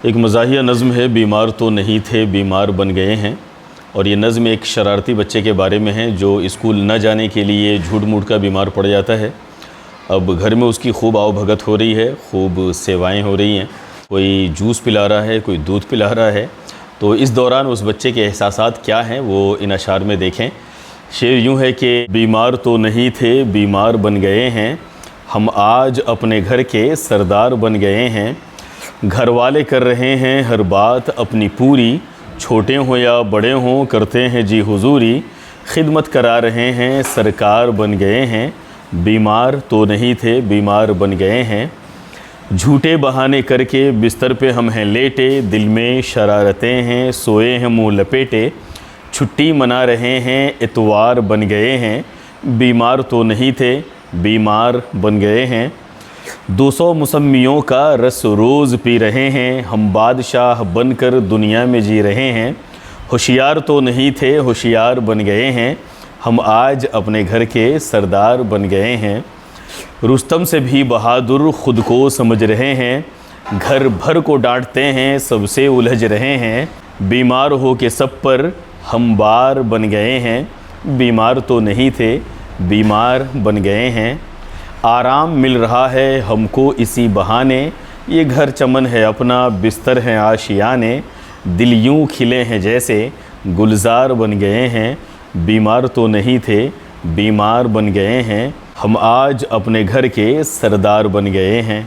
एक मज़ाहिया नज़्म है, बीमार तो नहीं थे बीमार बन गए हैं। और ये नज़्म एक शरारती बच्चे के बारे में है जो स्कूल न जाने के लिए झूठ मूठ का बीमार पड़ जाता है। अब घर में उसकी खूब आवभगत हो रही है, खूब सेवाएं हो रही हैं, कोई जूस पिला रहा है, कोई दूध पिला रहा है। तो इस दौरान उस बच्चे के एहसासात क्या हैं वो इन अशार में देखें। शेर यूँ है कि बीमार तो नहीं थे बीमार बन गए हैं, हम आज अपने घर के सरदार बन गए हैं। घर वाले कर रहे हैं हर बात अपनी पूरी, छोटे हों या बड़े हों करते हैं जी हुजूरी। खिदमत करा रहे हैं सरकार बन गए हैं, बीमार तो नहीं थे बीमार बन गए हैं। झूठे बहाने करके बिस्तर पे हम हैं लेटे, दिल में शरारतें हैं सोए हैं मुँह लपेटे। छुट्टी मना रहे हैं इतवार बन गए हैं, बीमार तो नहीं थे बीमार बन गए हैं। 200 मौसमियों का रस रोज़ पी रहे हैं, हम बादशाह बनकर दुनिया में जी रहे हैं। होशियार तो नहीं थे होशियार बन गए हैं, हम आज अपने घर के सरदार बन गए हैं। रुस्तम से भी बहादुर ख़ुद को समझ रहे हैं, घर भर को डांटते हैं सबसे उलझ रहे हैं। बीमार हो के सब पर हम बार बन गए हैं, बीमार तो नहीं थे बीमार बन गए हैं। आराम मिल रहा है हमको इसी बहाने, ये घर चमन है अपना बिस्तर है आशियाने। दिल यूँ खिले हैं जैसे गुलजार बन गए हैं, बीमार तो नहीं थे बीमार बन गए हैं। हम आज अपने घर के सरदार बन गए हैं।